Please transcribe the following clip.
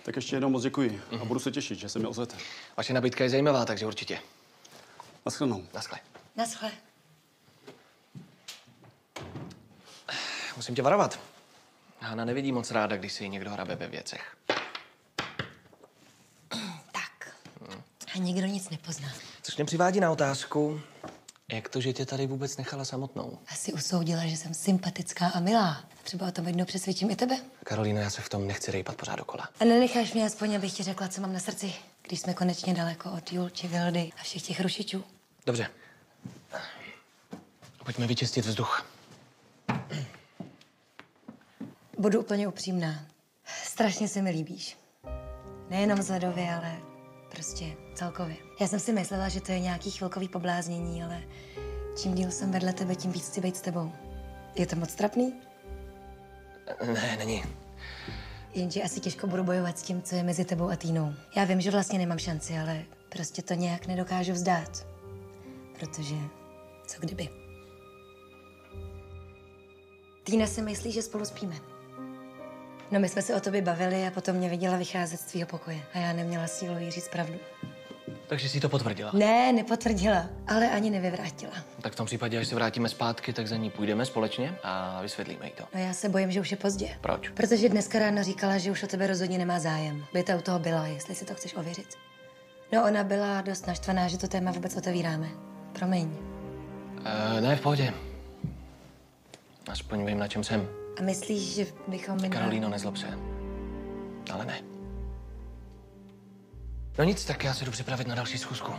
Tak ještě jednou moc děkuji a budu se těšit, že se mi ozvete. Vaše nabídka je zajímavá, takže určitě. Naschledanou. Naschle. Naschle. Musím tě varovat. Hana nevidí moc ráda, když si ji někdo hrabe ve věcech. Tak. A nikdo nic nepozná. Což mě přivádí na otázku, jak to, že tě tady vůbec nechala samotnou? Asi usoudila, že jsem sympatická a milá. Třeba o tom jednou přesvědčím i tebe. Karolíno, já se v tom nechci rejpat pořád dokola. A nenecháš mě aspoň, abych ti řekla, co mám na srdci, když jsme konečně daleko od Julči, Vildy a všech těch rušičů. Dobře. Pojďme vyčistit vzduch. Budu úplně upřímná. Strašně se mi líbíš. Nejenom vzhledově, ale prostě celkově. Já jsem si myslela, že to je nějaký chvilkový pobláznění, ale čím díl jsem vedle tebe, tím víc chci být s tebou. Je to moc trapný? Ne, není. Jenže asi těžko budu bojovat s tím, co je mezi tebou a Týnou. Já vím, že vlastně nemám šanci, ale prostě to nějak nedokážu vzdát. Protože co kdyby? Týna si myslí, že spolu spíme. No my jsme se o tobě bavili a potom mě viděla vycházet z tvýho pokoje. A já neměla sílu jí říct pravdu. Takže jsi to potvrdila? Ne, nepotvrdila, ale ani nevyvrátila. Tak v tom případě, až se vrátíme zpátky, tak za ní půjdeme společně a vysvětlíme jí to. No já se bojím, že už je pozdě. Proč? Protože dneska ráno říkala, že už o tebe rozhodně nemá zájem. Běta u toho byla, jestli si to chceš ověřit. No ona byla dost naštvaná, že to téma vůbec otevíráme. Promiň. Ne, v pohodě. Aspoň vím, na čem jsem. A myslíš, že bychom my... Karolíno, nezlob se. Ale ne. No nic, tak já se jdu připravit na další schůzku.